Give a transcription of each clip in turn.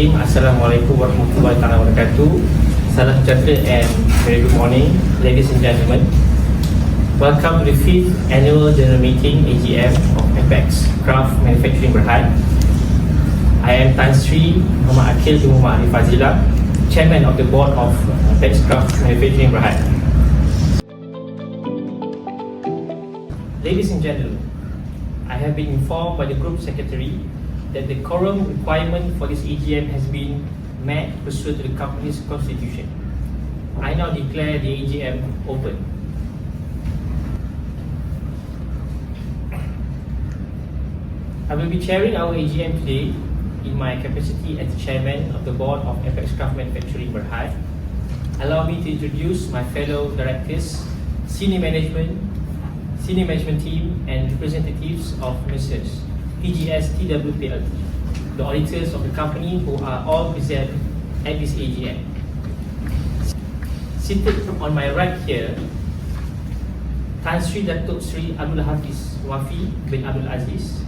Bismillahirrahmanirrahim. Assalamualaikum warahmatullahi wabarakatuh. Salam sejahtera and very good morning, ladies and gentlemen. Welcome to the 5th Annual General Meeting AGM of Apex Craft Manufacturing Berhad. I am Tan Sri Muhammad Akil bin Muhammad Ali Fazila, Chairman of the Board of Apex Craft Manufacturing Berhad. Ladies and gentlemen, I have been informed by the Group Secretary that the quorum requirement for this AGM has been met pursuant to the company's constitution. I now declare the AGM open. I will be chairing our AGM today in my capacity as the Chairman of the Board of Apex Craft Manufacturing Berhad. Allow me to introduce my fellow directors, senior management team and representatives of Messrs. PGS TWPLT, the auditors of the company who are all present at this AGM. Seated on my right here, Tan Sri Datuk Sri Abdul Hafiz Wafi bin Abdul Aziz,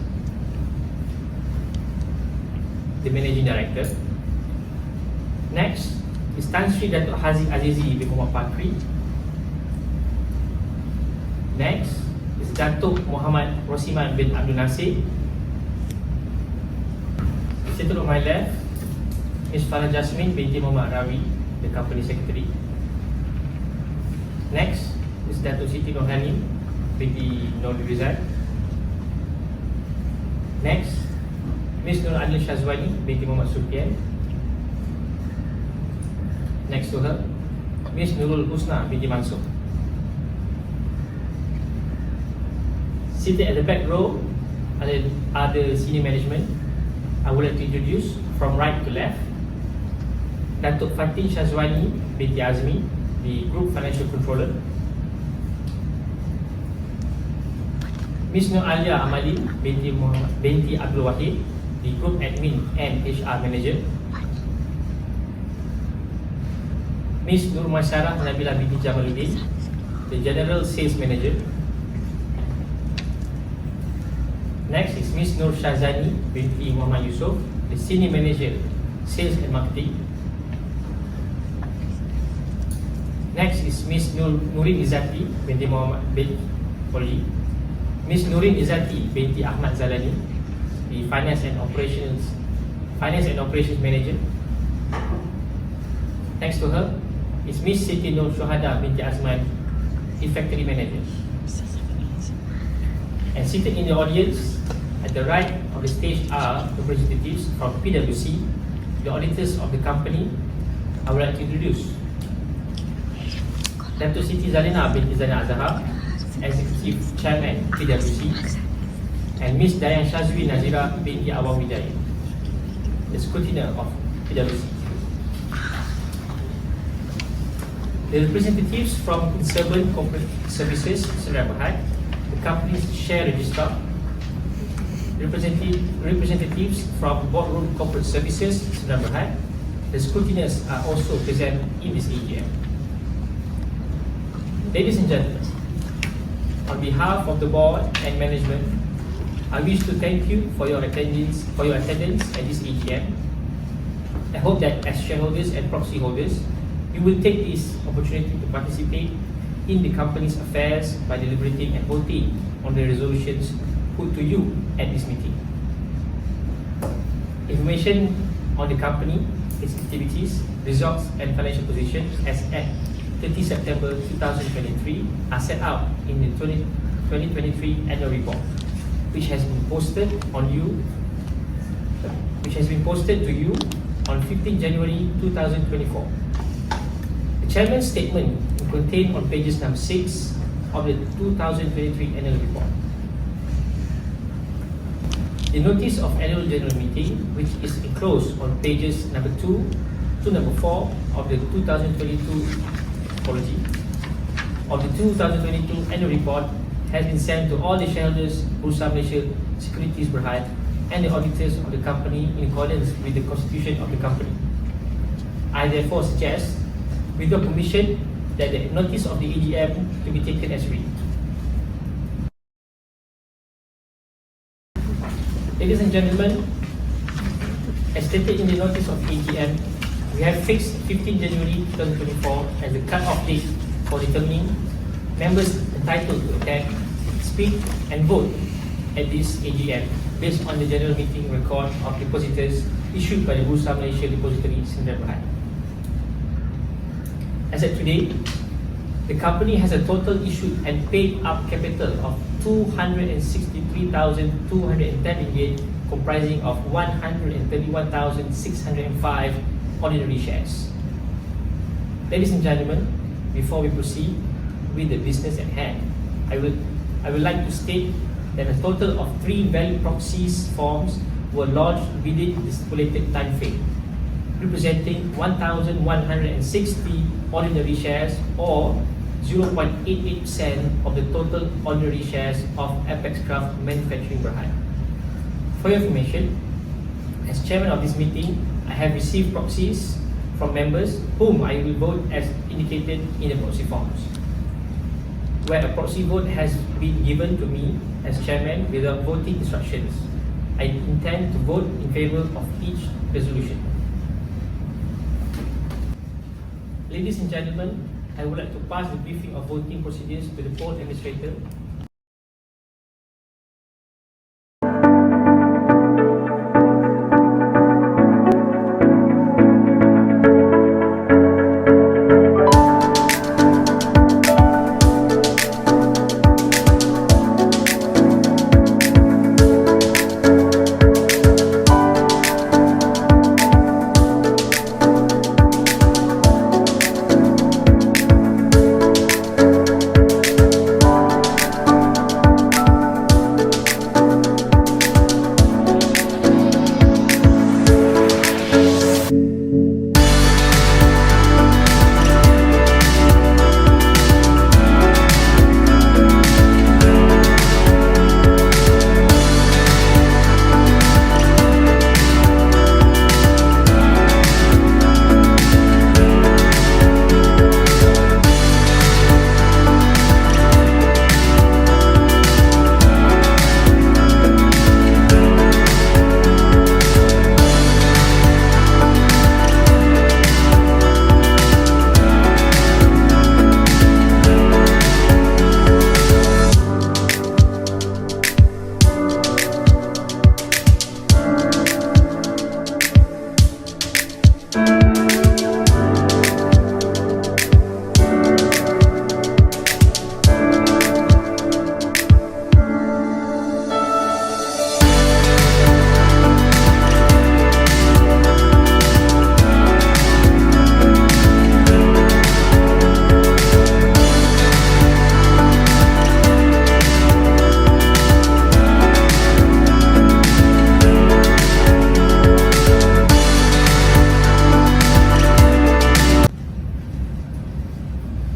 the Managing Director. Next is Tan Sri Datuk Haziq Azizi bin Muhammad Pakri. Next is Datuk Muhammad Rosiman bin Abdul Nasir. Seated on my left, Ms. Farah Jasmine binti Muhammad Rawi, the Company Secretary. Next is Datuk Siti Nurhani binti Nur Rizal. Next, Ms. Nur Adil Shazwani binti Muhammad Sufian. Next to her, Ms. Nurul Husna binti Mansur. Seated at the back row are the senior management. I would like to introduce from right to left Datuk Fatin Shazwani binti Azmi, the Group Financial Controller. Ms. Nur Alia Amali binti Abdul Wahid, the Group Admin and HR Manager. Ms. Nur Masyarah Nabila binti Jamaluddin, the General Sales Manager. Next is Ms. Nur Shazani binti Muhammad Yusof, the Senior Manager, Sales and Marketing. Next is Ms. Nurin Izzati binti Muhammad bin Polly. Ms. Nurin Izzati binti Ahmad Zalani, the Finance and Operations Manager. Next to her is Ms. Siti Nur Shuhada binti Azman, the Factory Manager. And seated in the audience at the right of the stage are representatives from PwC, the auditors of the company. I would like to introduce Datuk Siti Zalina binti Zana Azhar, Executive Chairman PwC, and Ms. Dayan Shazwi Nazira binti Awang Wijaya, the scrutineer of PwC. The representatives from Servant Corporate Services Sdn Bhd, the company's share registrar, representatives from Boardroom Corporate Services Sdn Bhd, the scrutineers are also present in this AGM. Ladies and gentlemen, on behalf of the board and management, I wish to thank you for your attendance at this AGM. I hope that as shareholders and proxy holders, you will take this opportunity to participate in the company's affairs by deliberating and voting on the resolutions put to you at this meeting. Information on the company, its activities, results and financial position as at 30 September 2023 are set out in the 2023 annual report, which has been posted to you on 15 January 2024. The Chairman's statement is contained on pages number 6 of the 2023 annual report. The notice of annual general meeting, which is enclosed on pages number 2 to number 4 of the 2022 annual report, has been sent to all the shareholders, Bursa Malaysia Securities Berhad, and the auditors of the company in accordance with the constitution of the company. I therefore suggest, with your permission, that the notice of the AGM to be taken as read. Ladies and gentlemen, As stated in the notice of AGM, we have fixed 15 January 2024 as the cut-off date for determining members entitled to attend, speak and vote at this AGM based on the general meeting record of depositors issued by the Bursa Malaysia Depository Sdn Bhd. As at today, the company has a total issued and paid up capital of 263,210 ringgit, comprising of 131,605 ordinary shares. Ladies and gentlemen, before we proceed with the business at hand, I would like to state that a total of 3 valid proxies forms were lodged within the stipulated time frame, representing 1,160 ordinary shares or 0.88% of the total ordinary shares of Apex Craft Manufacturing Berhad. For your information, as chairman of this meeting, I have received proxies from members whom I will vote as indicated in the proxy forms. Where a proxy vote has been given to me as chairman without voting instructions, I intend to vote in favor of each resolution. Ladies and gentlemen, I would like to pass the briefing of voting procedures to the poll administrator.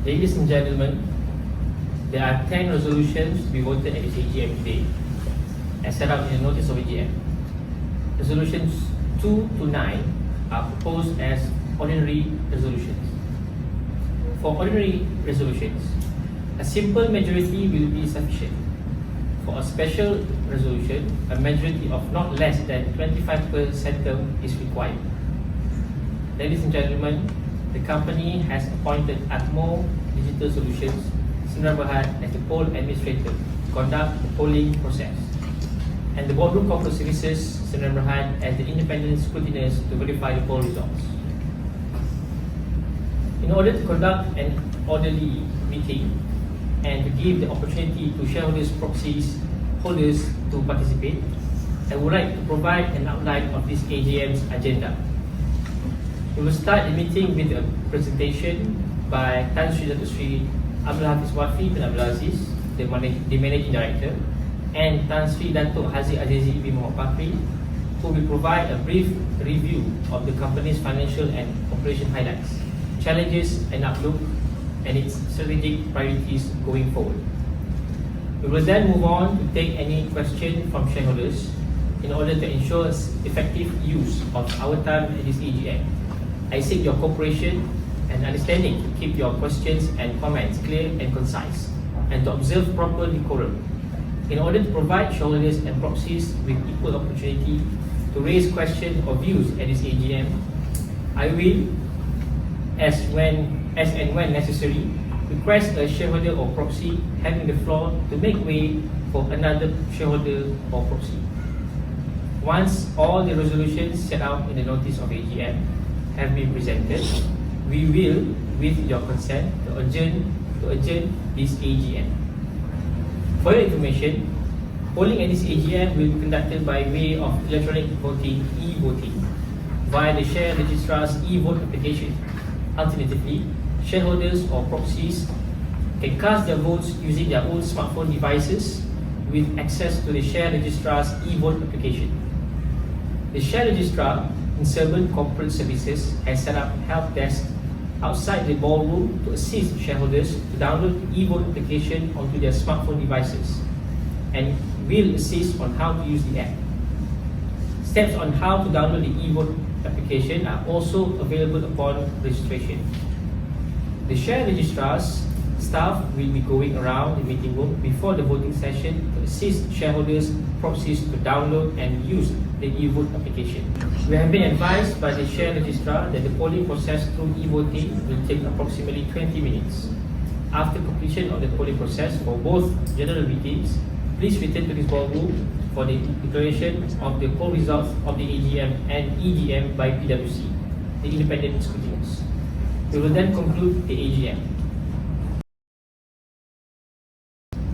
Ladies and gentlemen, there are 10 resolutions to be voted at this AGM today, as set out in the notice of AGM. Resolutions 2 to 9 are proposed as ordinary resolutions. For ordinary resolutions, a simple majority will be sufficient. For a special resolution, a majority of not less than 25% is required. Ladies and gentlemen, the company has appointed Atmo Digital Solutions Sdn Bhd as the poll administrator to conduct the polling process, and the Boardroom Corporate Services Sdn Bhd as the independent scrutinizers to verify the poll results. In order to conduct an orderly meeting and to give the opportunity to shareholders, proxies, holders to participate, I would like to provide an outline of this AGM's agenda. We will start the meeting with a presentation by Tan Sri Datuk Sri Abdul Hafiz Wafi bin Abdul Aziz, the Managing Director, and Tan Sri Datuk Haziq Azizi bin Muhammad Bakri, who will provide a brief review of the company's financial and operation highlights, challenges and outlook, and its strategic priorities going forward. We will then move on to take any question from shareholders in order to ensure effective use of our time at this AGM. I seek your cooperation and understanding to keep your questions and comments clear and concise, and to observe proper decorum. In order to provide shareholders and proxies with equal opportunity to raise questions or views at this AGM, I will, as and when necessary, request a shareholder or proxy having the floor to make way for another shareholder or proxy. Once all the resolutions set out in the notice of AGM have been presented, we will, with your consent, adjourn this AGM. For your information, polling at this AGM will be conducted by way of electronic voting, e-voting, via the share registrar's e-vote application. Alternatively, shareholders or proxies can cast their votes using their own smartphone devices with access to the share registrar's e-vote application. The share registrar in Serban Corporate Services has set up help desk outside the ballroom to assist shareholders to download the e-vote application onto their smartphone devices and will assist on how to use the app. Steps on how to download the e-vote application are also available upon registration. The share registrar's staff will be going around the meeting room before the voting session to assist shareholders, proxies to download and use the e-vote application. We have been advised by the share registrar that the polling process through e-voting will take approximately 20 minutes. After completion of the polling process for both general meetings, please return to this ballroom for the declaration of the poll results of the AGM and EGM by PwC, the independent scrutineers. We will then conclude the AGM.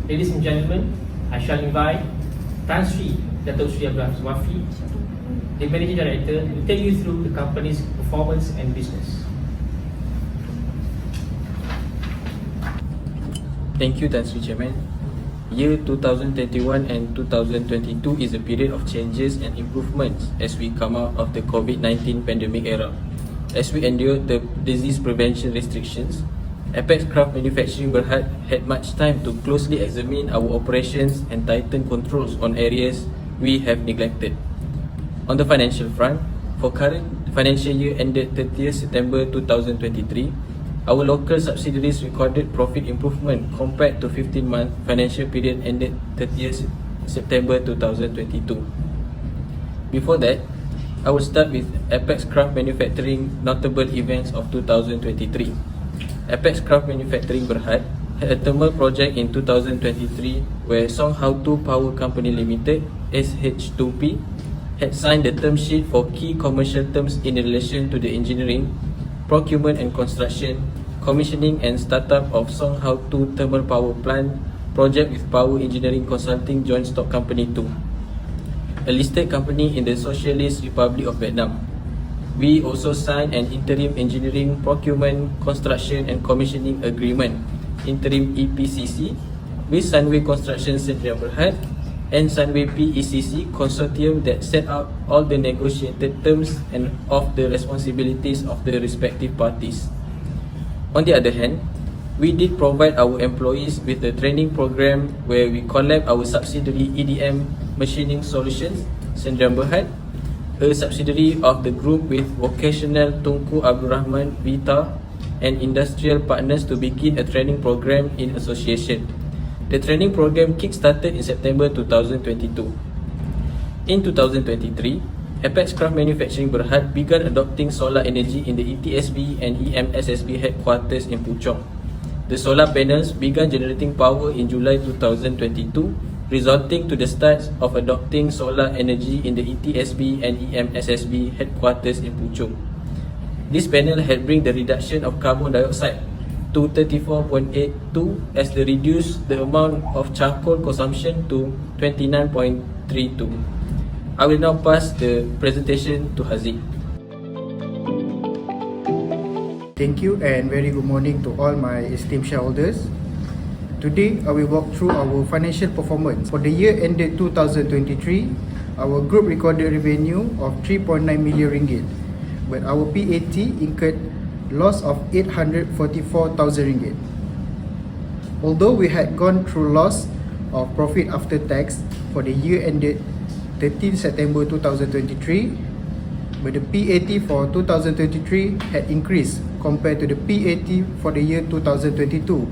Ladies and gentlemen, I shall invite Tan Sri Dato' Sri Abdul Hafiz Wafi, the Managing Director, to take you through the company's performance and business. Thank you, Tan Sri Chairman. Year 2021 and 2022 is a period of changes and improvements as we come out of the COVID-19 pandemic era. As we endure the disease prevention restrictions, Apex Craft Manufacturing Berhad had much time to closely examine our operations and tighten controls on areas we have neglected. On the financial front, for current financial year ended 30th September 2023, our local subsidiaries recorded profit improvement compared to 15-month financial period ended 30th September 2022. Before that, I will start with Apex Craft Manufacturing notable events of 2023. Apex Craft Manufacturing Berhad had a thermal project in 2023 where Song How 2 Power Company Limited (SH2P) had signed the term sheet for key commercial terms in relation to the engineering, procurement and construction, commissioning and startup of Song How 2 Thermal Power Plant project with Power Engineering Consulting Joint Stock Company 2, a listed company in the Socialist Republic of Vietnam. We also signed an interim engineering, procurement, construction and commissioning agreement interim EPCC with Sunway Construction Sdn Berhad and Sunway PECC consortium that set out all the negotiated terms and of the responsibilities of the respective parties. On the other hand, we did provide our employees with a training program where we collab our subsidiary EDM Machining Solutions Sdn Berhad, a subsidiary of the group with Vocational Tunku Abdul Rahman Vita and industrial partners to begin a training program in association. The training program kick-started in September 2022. In 2023, Apex Craft Manufacturing Berhad began adopting solar energy in the ETSB and EMSSB headquarters in Puchong. The solar panels began generating power in July 2022, resulting to the start of adopting solar energy in the ETSB and EMSSB headquarters in Puchong. This panel had bring the reduction of carbon dioxide to 34.82 as they reduce the amount of charcoal consumption to 29.32. I will now pass the presentation to Haziq. Thank you and very good morning to all my esteemed shareholders. Today, I will walk through our financial performance. For the year ended 2023, our group recorded revenue of 3.9 million ringgit, but our PAT incurred loss of 844,000 ringgit. Although we had gone through loss of profit after tax for the year ended 13 September 2023, but the PAT for 2023 had increased compared to the PAT for the year 2022,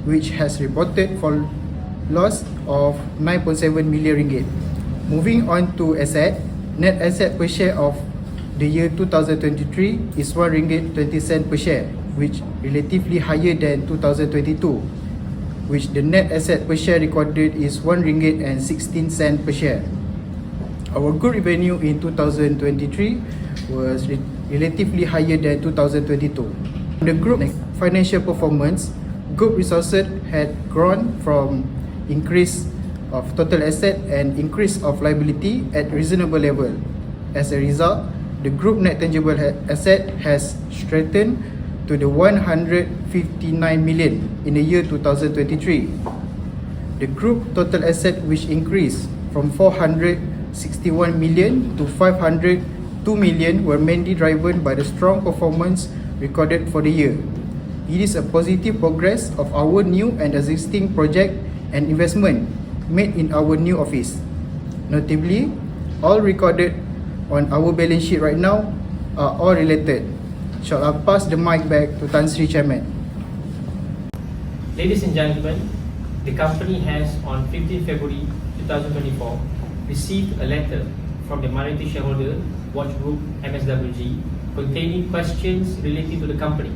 which has reported for loss of 9.7 million ringgit. Moving on to asset, net asset per share of the year 2023 is 1 ringgit 20 cent per share, which relatively higher than 2022, which the net asset per share recorded is 1 ringgit and 16 cent per share. Our group revenue in 2023 was relatively higher than 2022. The group financial performance, group resources had grown from increase of total asset and increase of liability at reasonable level. As a result, the group net tangible asset has strengthened to the 159 million in the year 2023. The group total asset which increased from 461 million to 502 million were mainly driven by the strong performance recorded for the year. It is a positive progress of our new and existing project and investment made in our new office. Notably, all recorded on our balance sheet right now are all related. Shall I pass the mic back to Tan Sri Chairman? Ladies and gentlemen, the company has on 15 February 2024 received a letter from the minority shareholder Watch Group MSWG containing questions relating to the company.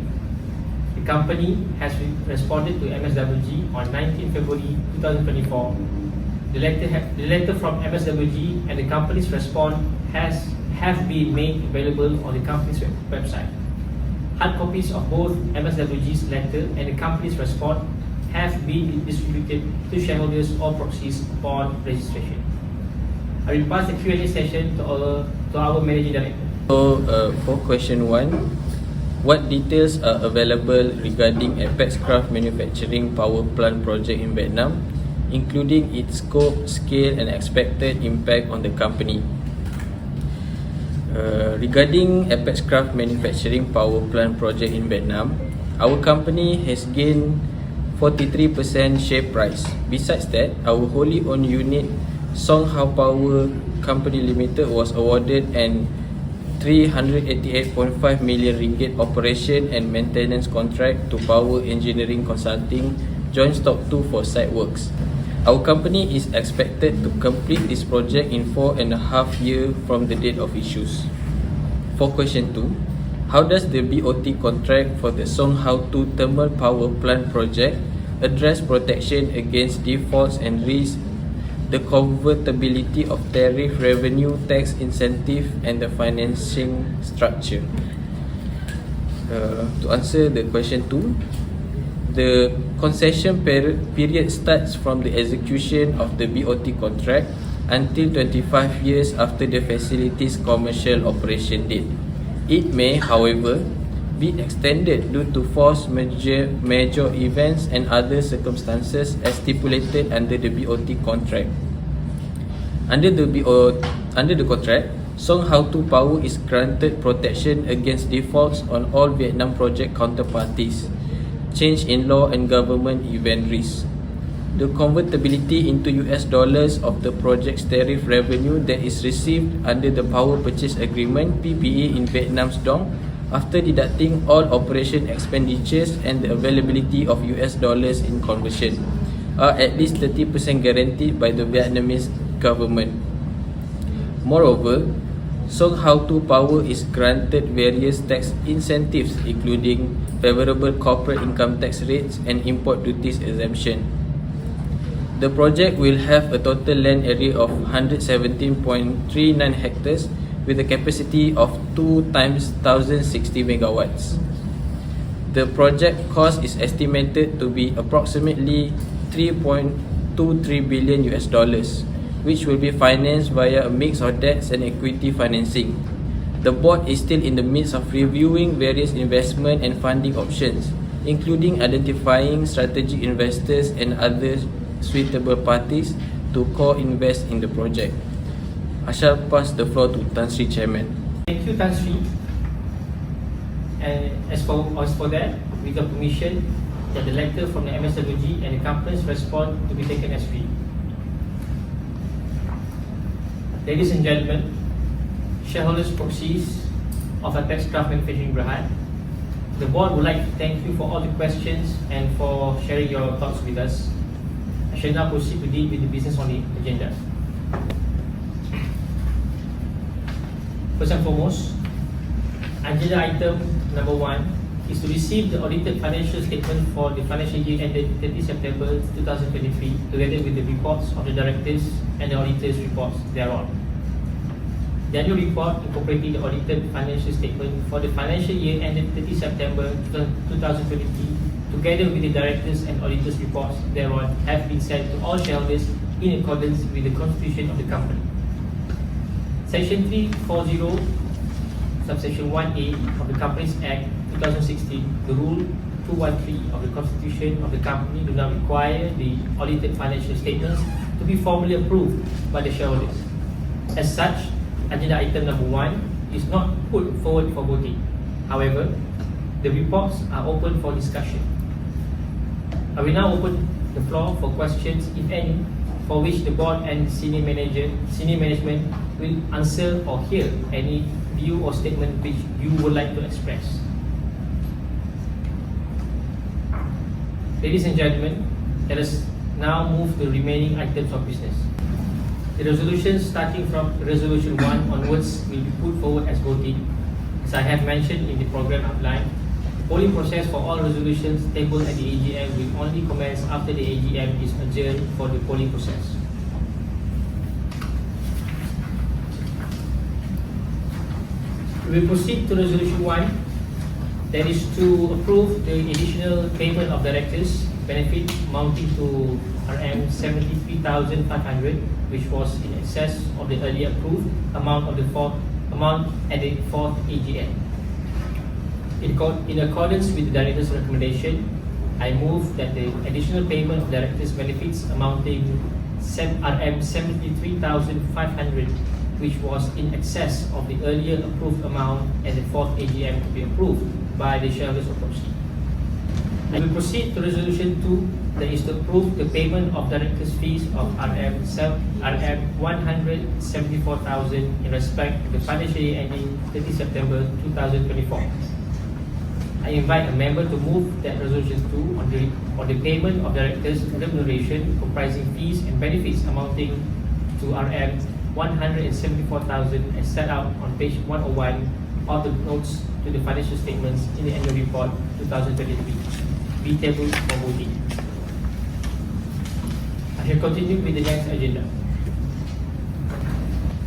The company has responded to MSWG on 19 February 2024. The letter from MSWG and the company's response have been made available on the company's website. Hard copies of both MSWG's letter and the company's response have been distributed to shareholders or proxies upon registration. I will pass the Q&A session to our Managing Director. So, for question 1, what details are available regarding Apex Craft Manufacturing Power Plant project in Vietnam, including its scope, scale and expected impact on the company? Regarding Apex Craft Manufacturing Power Plant project in Vietnam, our company has gained 43% share price. Besides that, our wholly owned unit Song Hao Power Company Limited was awarded an 388.5 million ringgit operation and maintenance contract to Power Engineering Consulting Joint Stock 2 for site works. Our company is expected to complete this project in 4.5 years from the date of issues. For question 2, how does the BOT contract for the Song Hao 2 thermal power plant project address protection against defaults and risk, the convertibility of tariff revenue tax incentive and the financing structure? To answer the question 2, the concession period starts from the execution of the BOT contract until 25 years after the facility's commercial operation date. It may, however, be extended due to force major events and other circumstances as stipulated under the BOT contract. Under the contract, Song Hao 2 Power is granted protection against defaults on all Vietnam project counterparties, change in law and government event risk. The convertibility into US dollars of the project's tariff revenue that is received under the Power Purchase Agreement (PPA) in Vietnam's dong, after deducting all operation expenditures and the availability of US dollars in conversion, are at least 30% guaranteed by the Vietnamese government. Moreover, Song Hao 2 Power is granted various tax incentives including favorable corporate income tax rates and import duties exemption. The project will have a total land area of 117.39 hectares with a capacity of 2 times 1060 megawatts. The project cost is estimated to be approximately 3.23 billion US dollars, which will be financed via a mix of debts and equity financing. The board is still in the midst of reviewing various investment and funding options, including identifying strategic investors and other suitable parties to co-invest in the project. I shall pass the floor to Tan Sri Chairman. Thank you, Tan Sri. And as for that, with the permission, that the letter from the MSWG and the company's response to be taken as read. Ladies and gentlemen, shareholders proxies of Apex Craft Manufacturing Berhad, the board would like to thank you for all the questions and for sharing your thoughts with us. I shall now proceed to deal with the business on the agenda. First and foremost, agenda item number 1 is to receive the audited financial statement for the financial year ended 30 September 2023 together with the reports of the directors and the auditors' reports thereon. The annual report incorporating the audited financial statement for the financial year ended 30 September 2023 together with the directors and auditors' reports thereon have been sent to all shareholders in accordance with the constitution of the company. Section 340, subsection 1A of the Companies Act 2016, the Rule 213 of the Constitution of the company do not require the audited financial statements to be formally approved by the shareholders. As such, agenda item number 1 is not put forward for voting. However, the reports are open for discussion. I will now open the floor for questions, if any, for which the board and senior management will answer or hear any view or statement which you would like to express. Ladies and gentlemen, let us now move to the remaining items of business. The resolutions starting from resolution 1 onwards will be put forward as voting. As I have mentioned in the program outline, the polling process for all resolutions tabled at the AGM will only commence after the AGM is adjourned for the polling process. We will proceed to resolution 1, that is to approve the additional payment of directors' benefit amounting to RM 73,500, which was in excess of the earlier approved amount at the fourth AGM. In accordance with the director's recommendation, I move that the additional payment of directors' benefits amounting RM 73,500, which was in excess of the earlier approved amount at the fourth AGM, to be approved by the shareholders of proceed. I will proceed to resolution 2, that is to approve the payment of directors' fees of RM 174,000 in respect to the financial year ending 30 September 2024. I invite a member to move that resolution 2 on the payment of directors' remuneration comprising fees and benefits amounting to RM 174,000 as set out on page 101 of the notes to the financial statements in the annual report 2023 be tabled for voting. I shall continue with the next agenda.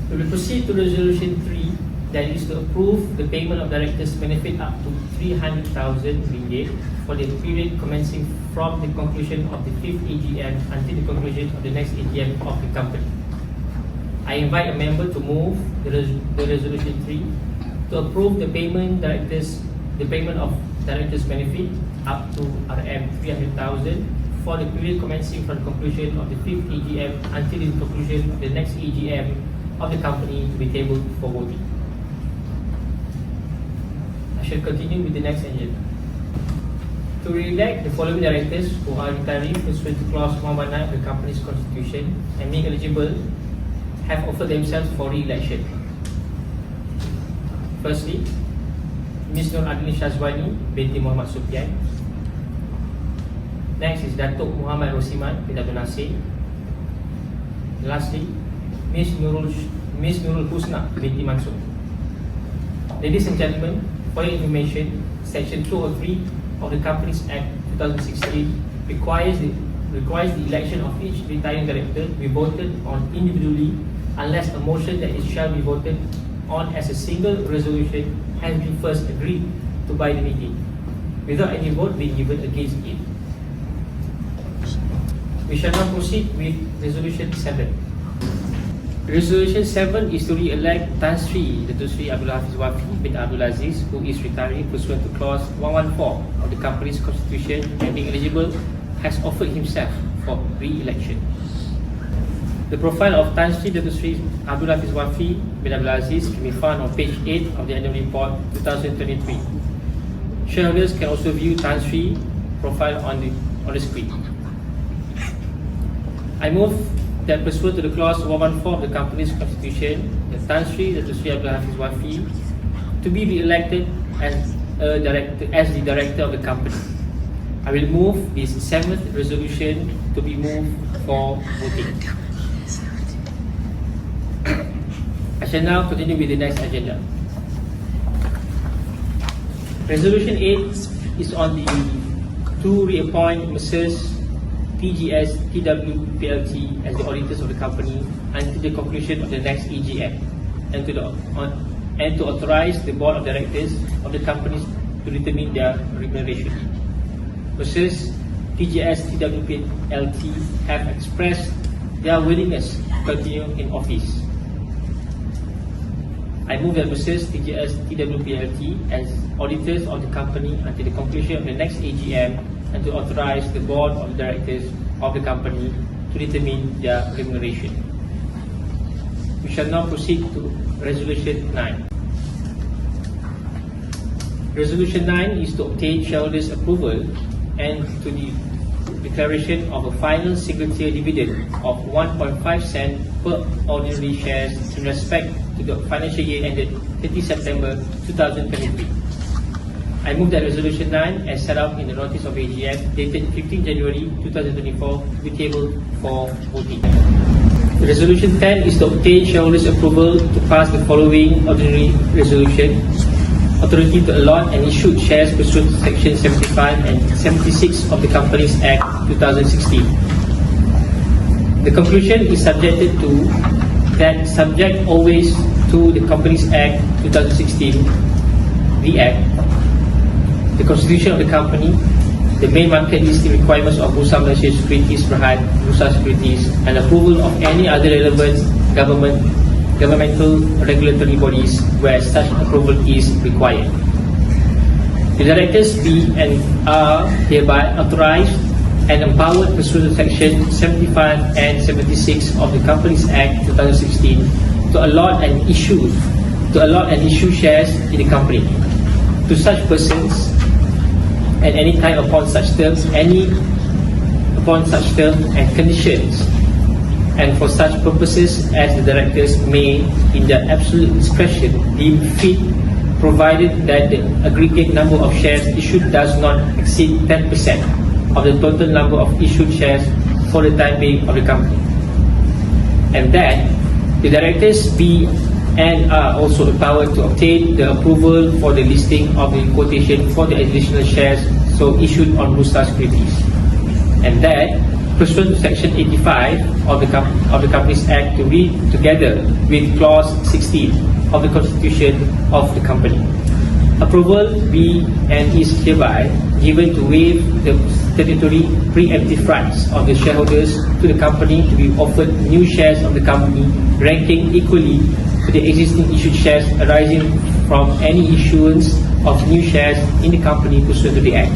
We will proceed to resolution 3, that is to approve the payment of directors' benefit up to 300,000 ringgit for the period commencing from the conclusion of the 5th AGM until the conclusion of the next AGM of the company. I invite a member to move the resolution 3 to approve the payment of directors' benefit up to RM 300,000 for the period commencing from the conclusion of the 5th AGM until the conclusion of the next AGM of the company to be tabled for voting. I shall continue with the next agenda. To re-elect the following directors who are retiring pursuant to clause 119 of the company's constitution and being eligible have offered themselves for re-election. Firstly, Ms. Nur Adlin Shazwani binti Muhammad Sufian. Next is Datuk Muhammad Rosiman bin Abdul Nasir. Lastly, Ms. Nurul Husna binti Mansur. Ladies and gentlemen, for your information, Section 203 of the Companies Act 2016 requires the election of each retiring director to be voted on individually unless a motion that it shall be voted on as a single resolution has been first agreed to by the meeting, without any vote being given against it. We shall now proceed with Resolution 7. Resolution 7 is to re-elect Tan Sri Datuk Sri Abdul Hafiz Wafi bin Abdul Aziz, who is retiring pursuant to clause 114 of the company's constitution and being eligible has offered himself for re-election. The profile of Tan Sri Datuk Sri Abdul Hafiz Wafi bin Abdul Aziz can be found on page 8 of the annual report 2023. Shareholders can also view Tan Sri profile on the screen. I move that pursuant to the clause 114 of the company's constitution, that Tan Sri Datuk Sri Abdul Hafiz Wafi to be re-elected as the director of the company. I will move this 7th resolution to be moved for voting. I shall now continue with the next agenda. Resolution 8 is on the to reappoint Messrs. TGS TW PLT as the auditors of the company until the conclusion of the next EGM, and to authorize the board of directors of the companies to determine their remuneration. Messrs. TGS TW PLT have expressed their willingness to continue in office. I move that Messrs. TGS TW PLT as auditors of the company until the conclusion of the next AGM, and to authorize the board of directors of the company to determine their remuneration. We shall now proceed to Resolution 9. Resolution 9 is to obtain shareholders' approval and to the declaration of a final single-tier dividend of 1.5 cent per ordinary shares in respect to the financial year ended 30 September 2023. I move that Resolution 9 as set out in the notice of AGM dated 15 January 2024 be tabled for voting. Resolution 10 is to obtain shareholders' approval to pass the following ordinary resolution. Authority to allot and issue shares pursuant to Section 75 and 76 of the Companies Act 2016. The conclusion is subjected to that subject always to the Companies Act 2016, the Act, the constitution of the company, the main market listing requirements of Bursa Malaysia Securities Berhad, Bursa Securities, and approval of any other relevant governmental regulatory bodies where such approval is required. The directors be and are hereby authorized and empowered pursuant to Section 75 and 76 of the Companies Act 2016 to allot and issue shares in the company to such persons at any time upon such terms and conditions, and for such purposes as the directors may, in their absolute discretion, deem fit, provided that the aggregate number of shares issued does not exceed 10% of the total number of issued shares for the time being of the company, and that the directors be and are also empowered to obtain the approval for the listing of the quotation for the additional shares so issued on Bursa Securities, and that pursuant to Section 85 of the Companies Act to read together with Clause 16 of the Constitution of the company. Approval be and is hereby given to waive the statutory preemptive rights of the shareholders to the company to be offered new shares of the company ranking equally to the existing issued shares arising from any issuance of new shares in the company pursuant to the Act,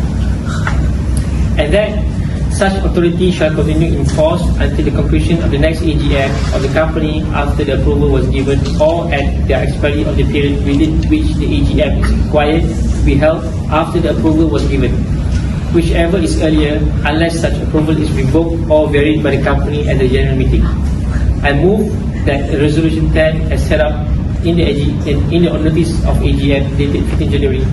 and that such authority shall continue in force until the conclusion of the next AGM of the company after the approval was given or at the expiry of the period within which the AGM is required to be held after the approval was given, whichever is earlier, unless such approval is revoked or varied by the company at the general meeting. I move that Resolution 10 as set up in the notice of AGM dated 15 January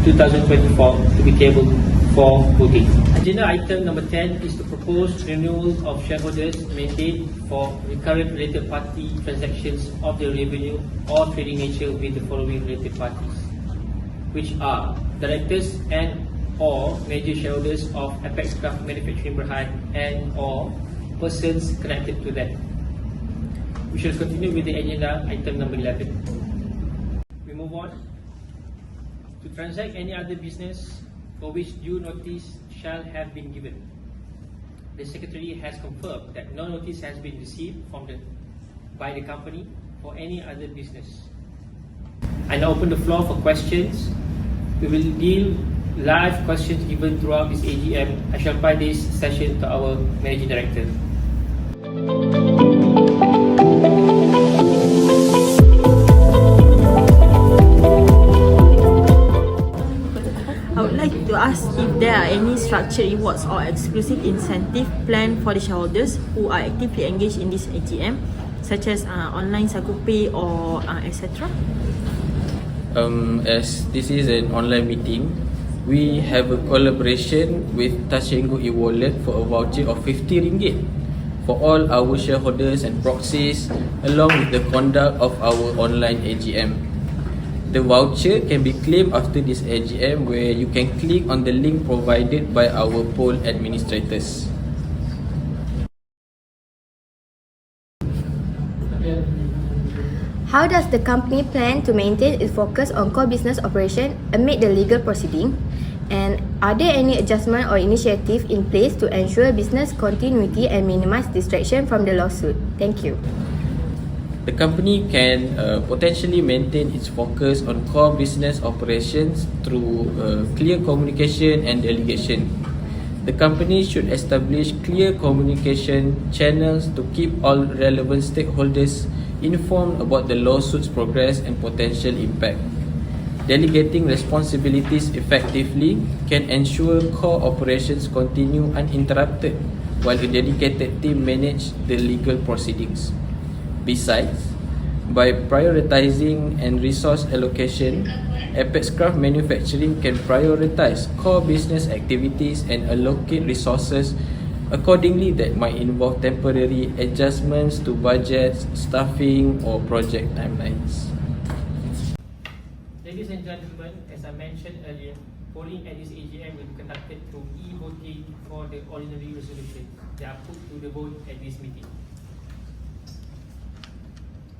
2024 to be tabled for voting. Agenda item number 10 is to propose renewal of shareholders mandate for recurrent related party transactions of the revenue or trading nature with the following related parties, which are directors and or major shareholders of Apex Craft Manufacturing Berhad and or persons connected to them. We shall continue with the agenda item number 11. We move on to transact any other business for which due notice shall have been given. The Secretary has confirmed that no notice has been received by the company for any other business. I now open the floor for questions. We will deal live questions given throughout this AGM. I shall pass this session to our Managing Director. I would like to ask if there are any structured rewards or exclusive incentive plan for the shareholders who are actively engaged in this AGM, such as online Sakupay or etc. As this is an online meeting, we have a collaboration with Touch 'n Go e-wallet for a voucher of RM50 for all our shareholders and proxies, along with the conduct of our online AGM. The voucher can be claimed after this AGM, where you can click on the link provided by our poll administrators. How does the company plan to maintain its focus on core business operation amid the legal proceeding? And are there any adjustment or initiative in place to ensure business continuity and minimize distraction from the lawsuit? Thank you. The company can potentially maintain its focus on core business operations through clear communication and delegation. The company should establish clear communication channels to keep all relevant stakeholders informed about the lawsuit's progress and potential impact. Delegating responsibilities effectively can ensure core operations continue uninterrupted while a dedicated team manage the legal proceedings. Besides, by prioritizing and resource allocation, Apex Craft Manufacturing can prioritize core business activities and allocate resources accordingly that might involve temporary adjustments to budgets, staffing, or project timelines. Ladies and gentlemen, as I mentioned earlier, polling at this AGM will be conducted through e-voting for the ordinary resolutions that are put to the vote at this meeting.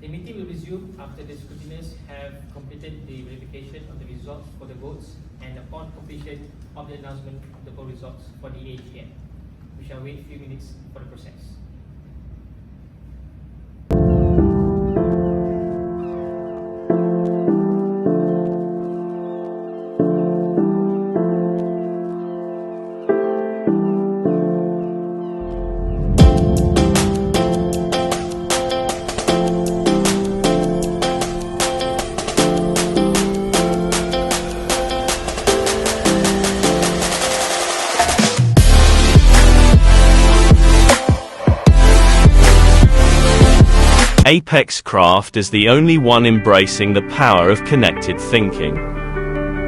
The meeting will resume after the scrutineers have completed the verification of the results for the votes and upon completion of the announcement of the poll results for the AGM. We shall wait a few minutes for the process. Apex Craft is the only one embracing the power of connected thinking.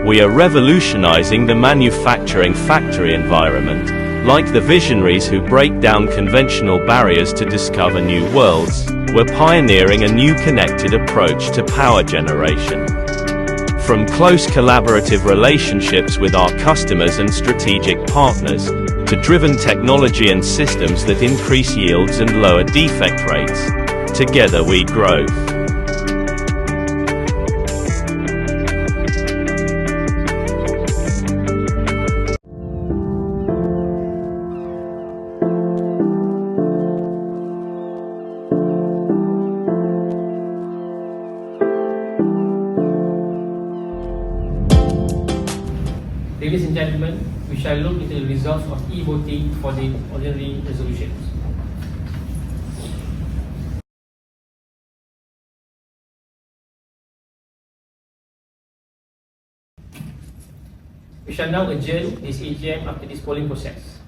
We are revolutionizing the manufacturing factory environment. Like the visionaries who break down conventional barriers to discover new worlds, we're pioneering a new connected approach to power generation. From close collaborative relationships with our customers and strategic partners, to driven technology and systems that increase yields and lower defect rates, together we grow. Ladies and gentlemen, we shall look into the results of e-voting for the ordinary resolutions. We shall now adjourn this AGM after this polling process.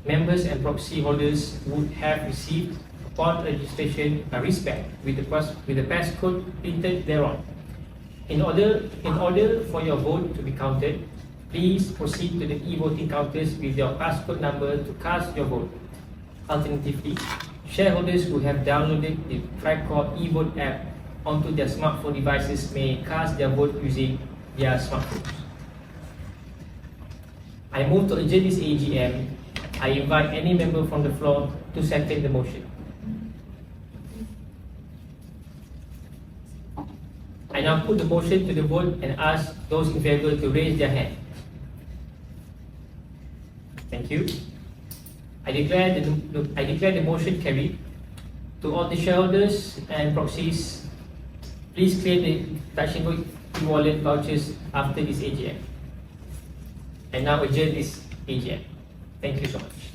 Members and proxy holders would have received upon registration a wristband with the passcode printed thereon. In order for your vote to be counted, please proceed to the e-voting counters with your passcode number to cast your vote. Alternatively, shareholders who have downloaded the Tricord e-vote app onto their smartphone devices may cast their vote using their smartphones. I move to adjourn this AGM. I invite any member from the floor to second the motion. I now put the motion to the vote and ask those in favor to raise their hand. Thank you. I declare the motion carried. To all the shareholders and proxies, please claim the Touch 'n Go e-wallet vouchers after this AGM. And now adjourn this AGM. Thank you so much.